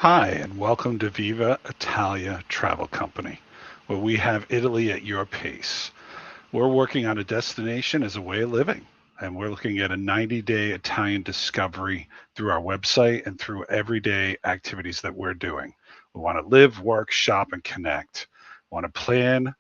Hi, and welcome to Viva Italia Travel Company, where we have Italy at your pace. We're working on a destination as a way of living, and we're looking at a 90-day Italian discovery through our website and through everyday activities that we're doing. We want to live, work, shop, and connect. We want to plan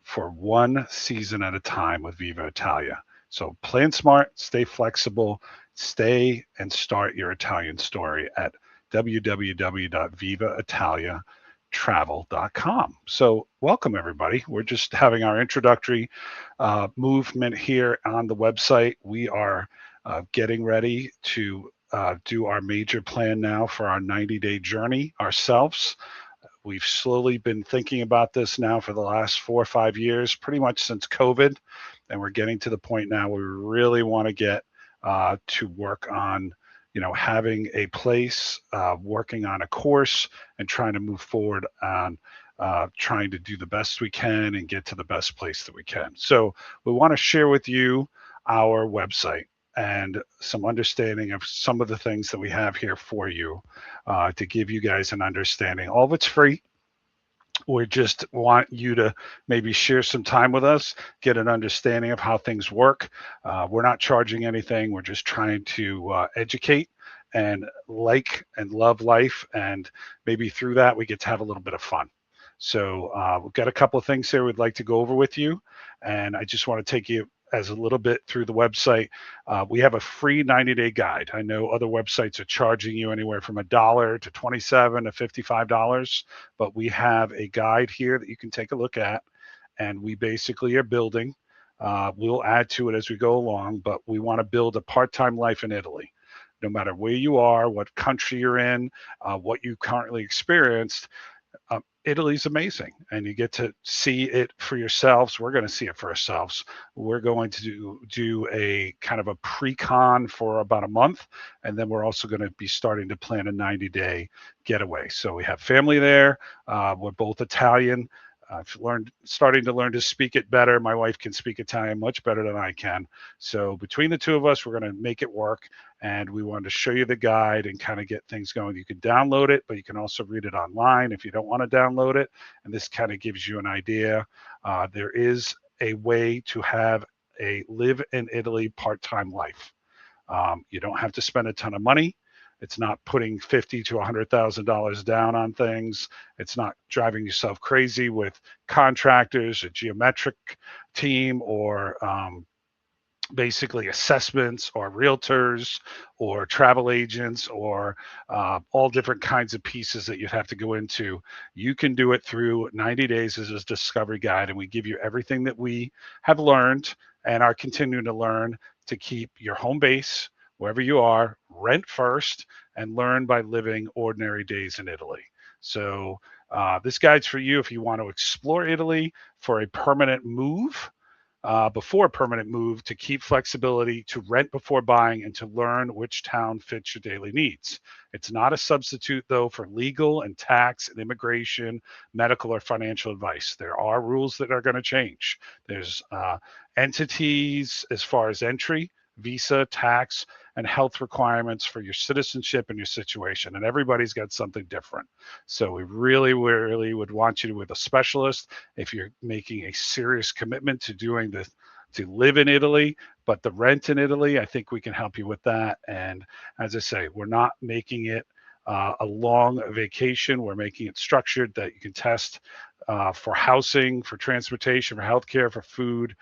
for one season at a time with Viva Italia. So plan smart, stay flexible, stay and start your Italian story at www.vivaitaliatravel.com. So, welcome everybody. We're just having our introductory movement here on the website. We are getting ready to do our major plan now for our 90-day journey ourselves. We've slowly been thinking about this now for the last 4 or 5 years, pretty much since COVID. And we're getting to the point now where we really want to get to work on, having a place, working on a course, and trying to move forward on trying to do the best we can and get to the best place that we can. So we want to share with you our website and some understanding of some of the things that we have here for you to give you guys an understanding. All of it's free. We just want you to maybe share some time with us, get an understanding of how things work. We're not charging anything. We're just trying to educate and like and love life. And maybe through that, we get to have a little bit of fun. So we've got a couple of things here we'd like to go over with you. And I just want to take you as a little bit through the website. We have a free 90-day guide. I know other websites are charging you anywhere from $1 to $27 to $55, but we have a guide here that you can take a look at. And we basically are building. We'll add to it as we go along, but we want to build a part-time life in Italy. No matter where you are, what country you're in, what you currently experienced, Italy's amazing, and you get to see it for yourselves. We're going to see it for ourselves. We're going to do a kind of a pre-con for about a month, and then we're also going to be starting to plan a 90-day getaway. So we have family there. We're both Italian. I've starting to learn to speak it better. My wife can speak Italian much better than I can. So between the two of us, we're going to make it work. And we wanted to show you the guide and kind of get things going. You can download it, but you can also read it online if you don't want to download it. And this kind of gives you an idea. There is a way to have a live in Italy part-time life. You don't have to spend a ton of money. It's not putting $50 to $100,000 down on things. It's not driving yourself crazy with contractors, a geometric team, or basically assessments or realtors or travel agents or all different kinds of pieces that you'd have to go into. You can do it through 90 days as a discovery guide, and we give you everything that we have learned and are continuing to learn to keep your home base wherever you are, rent first, and learn by living ordinary days in Italy. So this guide's for you if you want to explore Italy for a permanent move, before a permanent move, to keep flexibility, to rent before buying, and to learn which town fits your daily needs. It's not a substitute, though, for legal and tax and immigration, medical, or financial advice. There are rules that are going to change. There's entities as far as entry, visa, tax, and health requirements for your citizenship and your situation. And everybody's got something different. So we really, really would want you to, with a specialist, if you're making a serious commitment to doing the to live in Italy, but the rent in Italy, I think we can help you with that. And as I say, we're not making it a long vacation. We're making it structured that you can test for housing, for transportation, for healthcare, for food,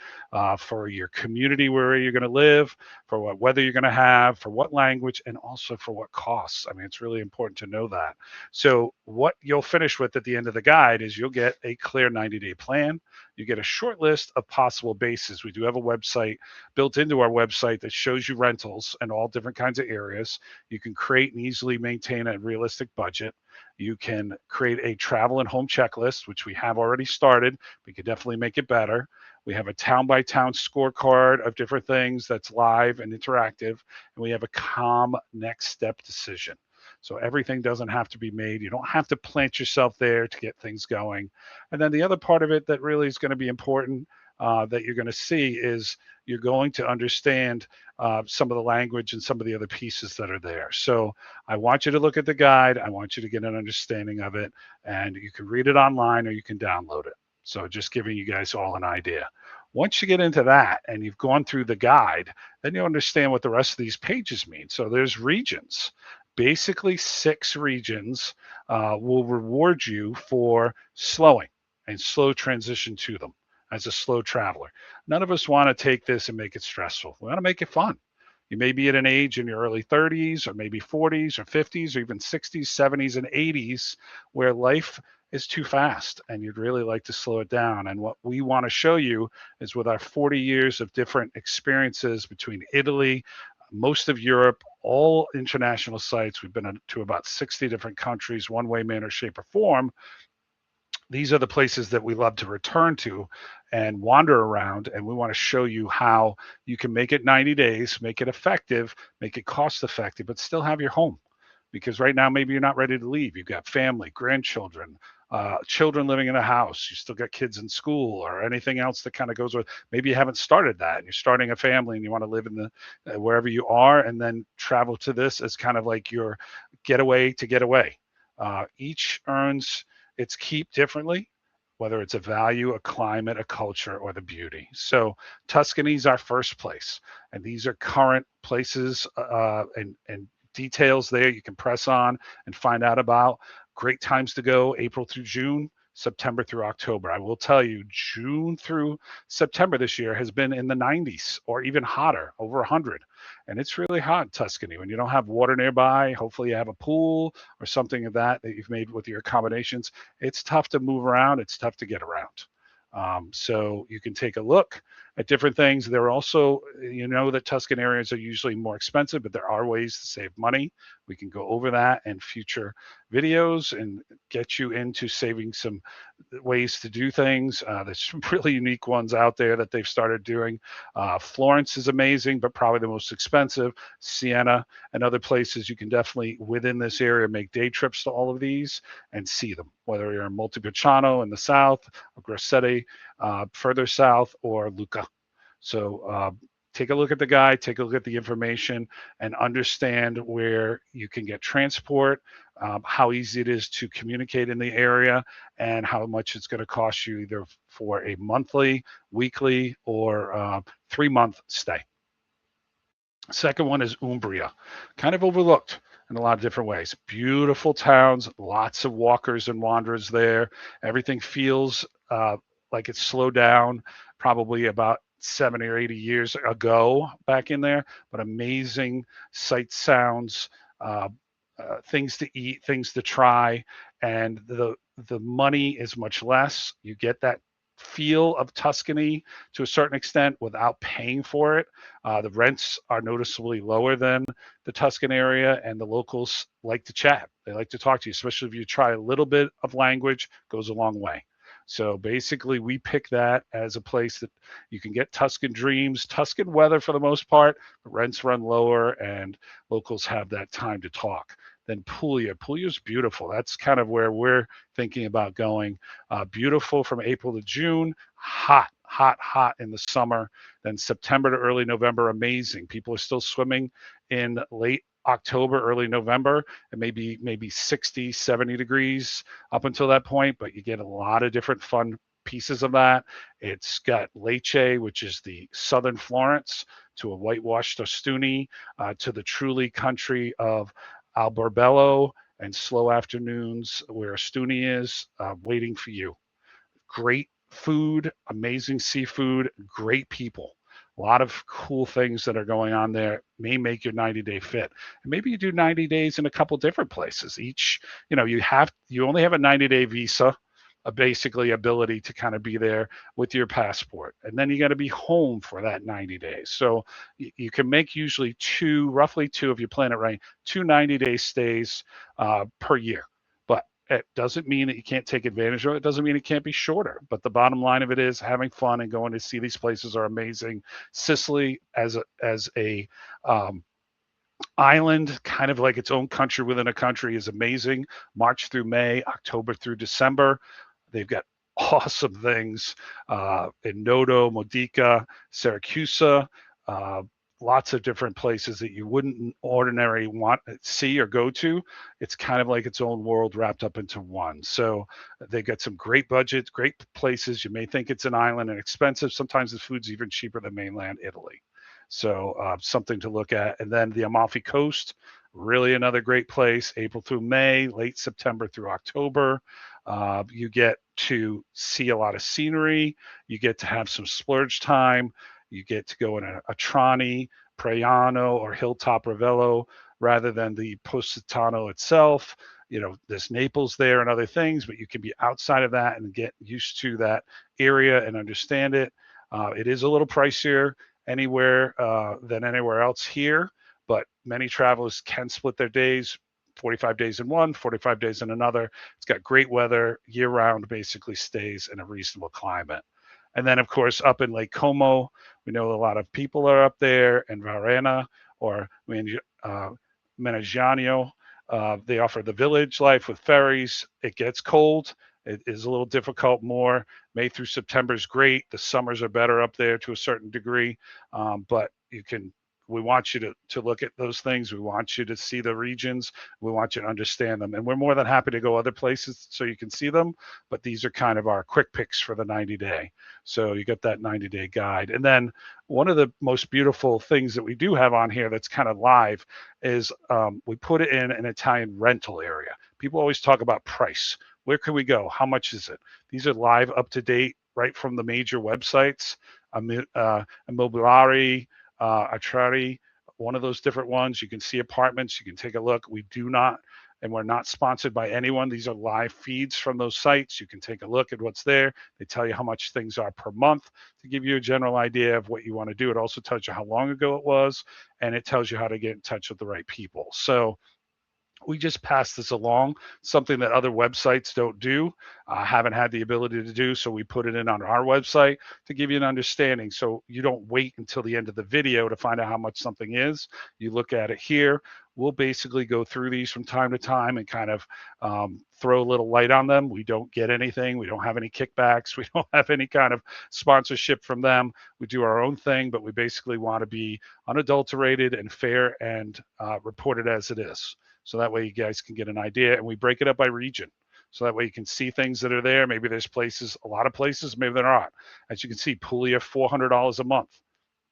for your community where you're going to live, for what weather you're going to have, for what language, and also for what costs. I mean, it's really important to know that. So what you'll finish with at the end of the guide is you'll get a clear 90-day plan. You get a short list of possible bases. We do have a website built into our website that shows you rentals in all different kinds of areas. You can create and easily maintain a realistic budget. You can create a travel and home checklist, which we have already started. We could definitely make it better. We have a town by town scorecard of different things that's live and interactive. And we have a calm next step decision. So everything doesn't have to be made. You don't have to plant yourself there to get things going. And then the other part of it that really is going to be important, that you're going to see is you're going to understand some of the language and some of the other pieces that are there. So I want you to look at the guide. I want you to get an understanding of it, and you can read it online or you can download it. So just giving you guys all an idea. Once you get into that and you've gone through the guide, then you understand what the rest of these pages mean. So there's regions. Basically, 6 regions will reward you for slowing and slow transition to them as a slow traveler. None of us want to take this and make it stressful. We want to make it fun. You may be at an age in your early 30s or maybe 40s or 50s or even 60s, 70s, and 80s where life is too fast and you'd really like to slow it down. And what we want to show you is with our 40 years of different experiences between Italy, most of Europe, all international sites. We've been to about 60 different countries, one way, manner, shape, or form. These are the places that we love to return to and wander around. And we want to show you how you can make it 90 days, make it effective, make it cost effective, but still have your home. Because right now, maybe you're not ready to leave. You've got family, grandchildren, children living in a house. You still got kids in school or anything else that kind of goes with. Maybe you haven't started that and you're starting a family and you want to live in the wherever you are and then travel to this as kind of like your getaway to get away. Each earns its keep differently, whether it's a value, a climate, a culture, or the beauty. So Tuscany's our first place, and these are current places and details there you can press on and find out about. Great times to go, April through June, September through October. I will tell you, June through September this year has been in the 90s or even hotter, over 100. And it's really hot in Tuscany when you don't have water nearby. Hopefully, you have a pool or something of that you've made with your accommodations. It's tough to move around. It's tough to get around. So you can take a look at different things. There are also, you know, that Tuscan areas are usually more expensive, but there are ways to save money. We can go over that in future videos and get you into saving some ways to do things. There's some really unique ones out there that they've started doing. Florence is amazing, but probably the most expensive. Siena and other places, you can definitely, within this area, make day trips to all of these and see them, whether you're in Montepulciano in the south, or Grosseto further south, or Lucca. So take a look at the guide, take a look at the information, and understand where you can get transport, how easy it is to communicate in the area, and how much it's going to cost you either for a monthly, weekly, or 3-month stay. Second one is Umbria, kind of overlooked in a lot of different ways. Beautiful towns, lots of walkers and wanderers there. Everything feels like it's slowed down probably about 70 or 80 years ago back in there, but amazing sights, sounds, things to eat, things to try, and the money is much less. You get that feel of Tuscany to a certain extent without paying for it. The rents are noticeably lower than the Tuscan area, and the locals like to chat. They like to talk to you, especially if you try a little bit of language, goes a long way. So basically, we pick that as a place that you can get Tuscan dreams, Tuscan weather for the most part, but rents run lower, and locals have that time to talk. Then Puglia. Puglia's beautiful. That's kind of where we're thinking about going. Beautiful from April to June, hot, hot, hot in the summer. Then September to early November, amazing. People are still swimming in late October, early November, and maybe 60, 70 degrees up until that point, but you get a lot of different fun pieces of that. It's got Lecce, which is the southern Florence, to a whitewashed Ostuni, to the truly country of Alberbello and slow afternoons where Ostuni is waiting for you. Great food, amazing seafood, great people. A lot of cool things that are going on there may make your 90-day fit. And maybe you do 90 days in a couple different places. Each, you only have a 90-day visa, a basically ability to kind of be there with your passport. And then you got to be home for that 90 days. So you can make usually roughly two, if you plan it right, 2 90-day stays per year. But it doesn't mean that you can't take advantage of it. It doesn't mean it can't be shorter. But the bottom line of it is having fun and going to see these places are amazing. Sicily as a island, kind of like its own country within a country, is amazing. March through May, October through December. They've got awesome things in Noto, Modica, Syracuse, uh, lots of different places that you wouldn't ordinarily want to see or go to. It's kind of like its own world wrapped up into one. So they got some great budgets, great places. You may think it's an island and expensive. Sometimes the food's even cheaper than mainland Italy. So something to look at. And then the Amalfi Coast, really another great place. April through May, late September through October. You get to see a lot of scenery. You get to have some splurge time. You get to go in a Trani, Praiano, or Hilltop Ravello rather than the Positano itself. You know, there's Naples there and other things, but you can be outside of that and get used to that area and understand it. It is a little pricier anywhere than anywhere else here, but many travelers can split their days 45 days in one, 45 days in another. It's got great weather year round, basically stays in a reasonable climate. And then, of course, up in Lake Como, we know a lot of people are up there, and Varena or Menagiano. They offer the village life with ferries. It gets cold. It is a little difficult more. May through September is great. The summers are better up there to a certain degree, but you can we want you to look at those things. We want you to see the regions. We want you to understand them. And we're more than happy to go other places so you can see them. But these are kind of our quick picks for the 90 day. So you get that 90-day guide. And then one of the most beautiful things that we do have on here that's kind of live is we put it in an Italian rental area. People always talk about price. Where can we go? How much is it? These are live, up to date, right from the major websites. Immobiliari, Atrari, one of those different ones. You can see apartments. You can take a look. We do not, and we're not sponsored by anyone. These are live feeds from those sites. You can take a look at what's there. They tell you how much things are per month to give you a general idea of what you want to do. It also tells you how long ago it was, and it tells you how to get in touch with the right people. So we just pass this along, something that other websites don't do, haven't had the ability to do. So we put it in on our website to give you an understanding. So you don't wait until the end of the video to find out how much something is. You look at it here. We'll basically go through these from time to time and kind of throw a little light on them. We don't get anything. We don't have any kickbacks. We don't have any kind of sponsorship from them. We do our own thing, but we basically want to be unadulterated and fair and report it as it is. So that way you guys can get an idea, and we break it up by region. So that way you can see things that are there. Maybe there's places, a lot of places, maybe they're not. As you can see, Puglia, $400 a month.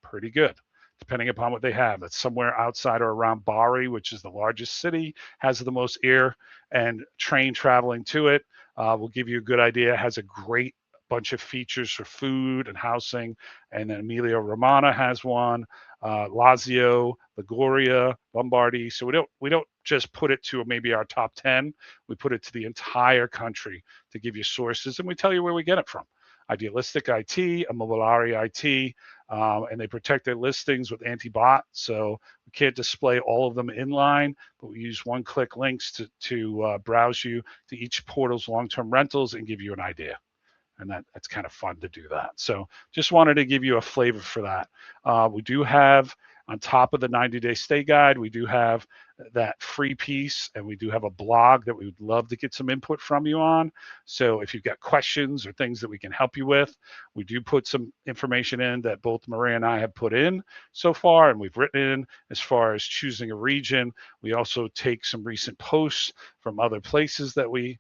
Pretty good, depending upon what they have. That's somewhere outside or around Bari, which is the largest city, has the most air and train traveling to it. Will give you a good idea. Has a great bunch of features for food and housing. And then Emilia Romagna has one. Lazio, Liguria, Lombardy. So we don't just put it to maybe our top 10. We put it to the entire country to give you sources, and we tell you where we get it from. Idealistic IT, Immobiliari IT, and they protect their listings with anti-bot. So we can't display all of them inline, but we use one-click links to browse you to each portal's long-term rentals and give you an idea. And that's kind of fun to do that. So just wanted to give you a flavor for that. We do have, on top of the 90-day stay guide, we do have that free piece, and we do have a blog that we would love to get some input from you on. So if you've got questions or things that we can help you with, we do put some information in that both Maria and I have put in so far, and we've written in as far as choosing a region. We also take some recent posts from other places that we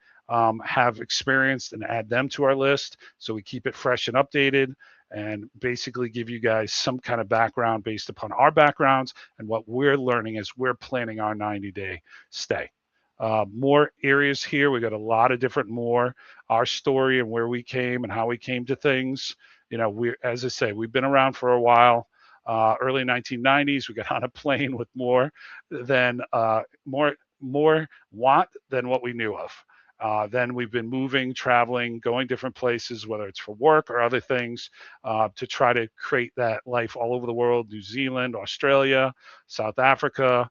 have experienced and add them to our list. So we keep it fresh and updated, and basically give you guys some kind of background based upon our backgrounds and what we're learning as we're planning our 90-day stay. More areas here. We got a lot of different our story and where we came and how we came to things. You know, as I say, we've been around for a while. Early 1990s, we got on a plane with more want than what we knew of. Then we've been moving, traveling, going different places, whether it's for work or other things, to try to create that life all over the world. New Zealand, Australia, South Africa,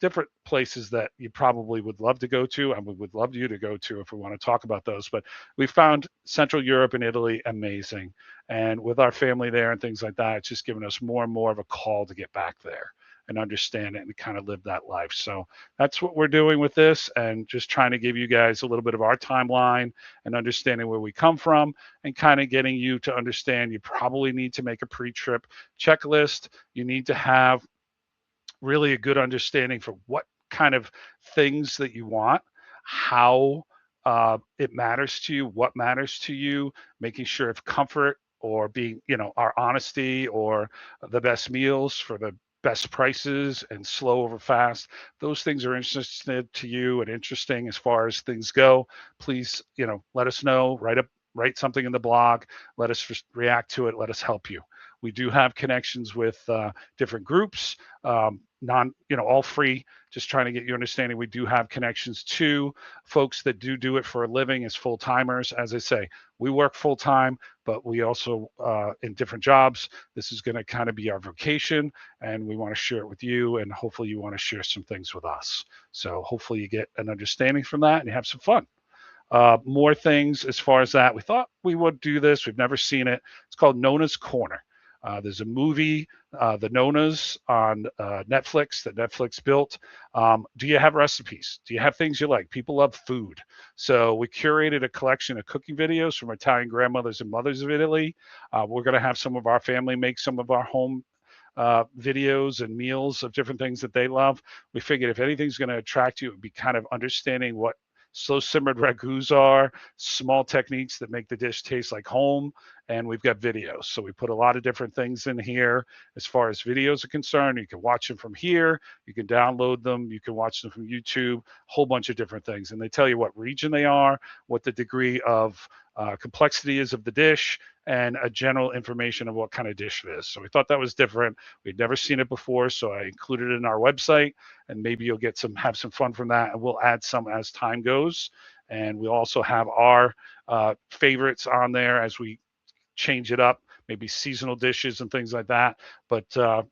different places that you probably would love to go to, and we would love you to go to if we want to talk about those. But we found Central Europe and Italy amazing. And with our family there and things like that, it's just given us more and more of a call to get back there. and understand it and kind of live that life. So that's what we're doing with this, and just trying to give you guys a little bit of our timeline and understanding where we come from, and kind of getting you to understand you probably need to make a pre-trip checklist. You need to have really a good understanding for what kind of things that you want, how it matters to you, what matters to you, making sure if comfort or being, our honesty or the best meals for the best prices and slow over fast, those things are interested to you and interesting as far as things go. Please, let us know, write something in the blog, let us react to it, let us help you. We do have connections with different groups, all free, just trying to get you understanding. We do have connections to folks that do it for a living as full timers. As I say, we work full time, but we also in different jobs. This is going to kind of be our vocation, and we want to share it with you, and hopefully you want to share some things with us. So hopefully you get an understanding from that and you have some fun. More things as far as that. We thought we would do this. We've never seen it. It's called Nona's Corner. There's a movie, The Nonas, on Netflix that Netflix built. Do you have recipes? Do you have things you like? People love food. So we curated a collection of cooking videos from Italian grandmothers and mothers of Italy. We're going to have some of our family make some of our home videos and meals of different things that they love. We figured if anything's going to attract you, it would be kind of understanding what slow simmered ragouts are, small techniques that make the dish taste like home. And we've got videos. So we put a lot of different things in here as far as videos are concerned. You can watch them from here. You can download them. You can watch them from YouTube, a whole bunch of different things. And they tell you what region they are, what the degree of complexity is of the dish, and a general information of what kind of dish it is. So we thought that was different. We'd never seen it before, so I included it in our website, and maybe you'll have some fun from that, and we'll add some as time goes. And we also have our favorites on there as we change it up, maybe seasonal dishes and things like that. But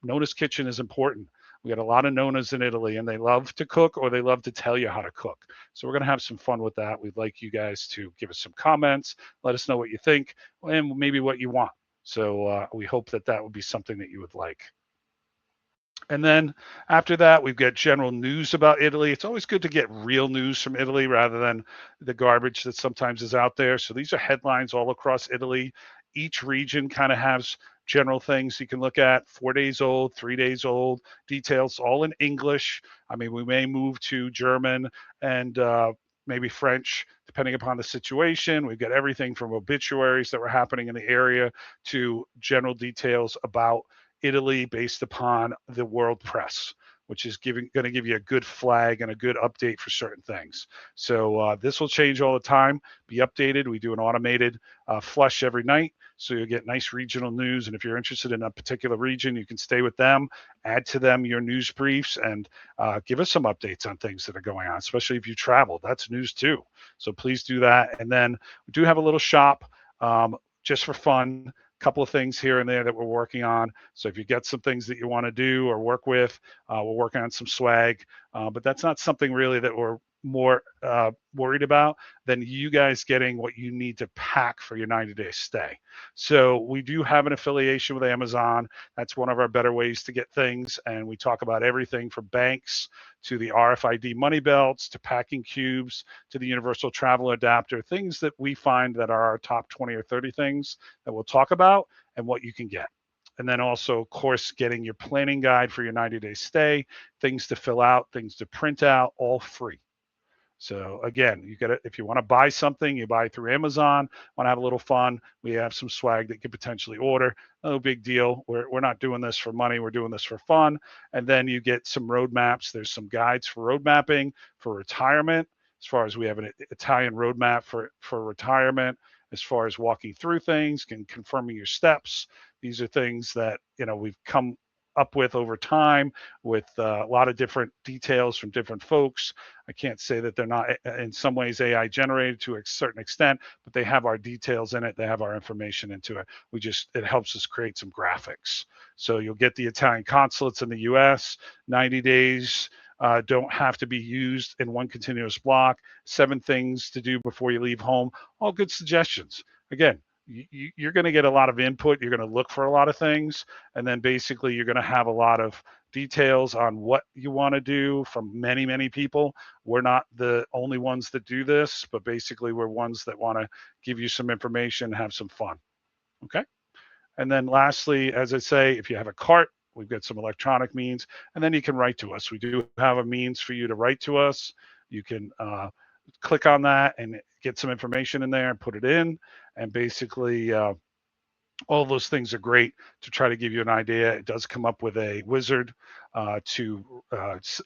Nona's Kitchen is important. We got a lot of Nonas in Italy, and they love to cook, or they love to tell you how to cook. So we're going to have some fun with that. We'd like you guys to give us some comments, let us know what you think, and maybe what you want. So we hope that would be something that you would like. And then after that, we've got general news about Italy. It's always good to get real news from Italy rather than the garbage that sometimes is out there. So these are headlines all across Italy. Each region kind of has general things you can look at: 4 days old, 3 days old, details all in English. I mean, we may move to German and maybe French, depending upon the situation. We've got everything from obituaries that were happening in the area to general details about Italy based upon the world press, which is going to give you a good flag and a good update for certain things. So this will change all the time, be updated. We do an automated flush every night, so you'll get nice regional news. And if you're interested in a particular region, you can stay with them, add to them your news briefs, and give us some updates on things that are going on, especially if you travel. That's news too. So please do that. And then we do have a little shop just for fun. Couple of things here and there that we're working on. So if you get some things that you want to do or work with, we're working on some swag, but that's not something really that we're more worried about than you guys getting what you need to pack for your 90-day stay. So we do have an affiliation with Amazon. That's one of our better ways to get things. And we talk about everything from banks to the RFID money belts to packing cubes to the universal travel adapter, things that we find that are our top 20 or 30 things that we'll talk about and what you can get. And then also, of course, getting your planning guide for your 90-day stay, things to fill out, things to print out, all free. So again, you got to, if you want to buy something, you buy through Amazon. Want to have a little fun? We have some swag that you could potentially order. No big deal. We're not doing this for money. We're doing this for fun. And then you get some roadmaps. There's some guides for road mapping for retirement. As far as we have an Italian roadmap for retirement, as far as walking through things and confirming your steps. These are things that we've come up with over time with a lot of different details from different folks. I can't say that they're not in some ways AI generated to a certain extent, but they have our details in it. They have our information into it. It helps us create some graphics. So you'll get the Italian consulates in the US, 90 days, don't have to be used in one continuous block, 7 things to do before you leave home, all good suggestions. Again, you're going to get a lot of input. You're going to look for a lot of things, and then basically you're going to have a lot of details on what you want to do from many, many people. We're not the only ones that do this, but basically we're ones that want to give you some information, have some fun. Okay. And then lastly, as I say, if you have a cart, we've got some electronic means, and then you can write to us. We do have a means for you to write to us. You can click on that and get some information in there and put it in. And basically, all those things are great to try to give you an idea. It does come up with a wizard to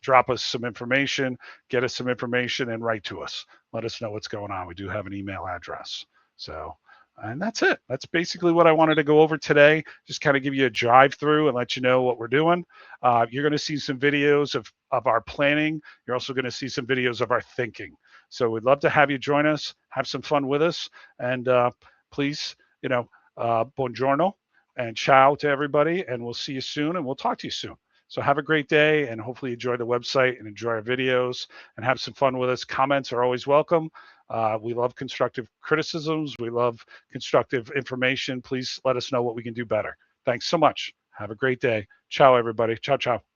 drop us some information, get us some information, and write to us. Let us know what's going on. We do have an email address. So, and that's it. That's basically what I wanted to go over today. Just kind of give you a drive through and let you know what we're doing. You're going to see some videos of our planning. You're also going to see some videos of our thinking. So we'd love to have you join us, have some fun with us, and please, buongiorno and ciao to everybody. And we'll see you soon, and we'll talk to you soon. So have a great day, and hopefully enjoy the website and enjoy our videos and have some fun with us. Comments are always welcome. We love constructive criticisms. We love constructive information. Please let us know what we can do better. Thanks so much. Have a great day. Ciao, everybody. Ciao, ciao.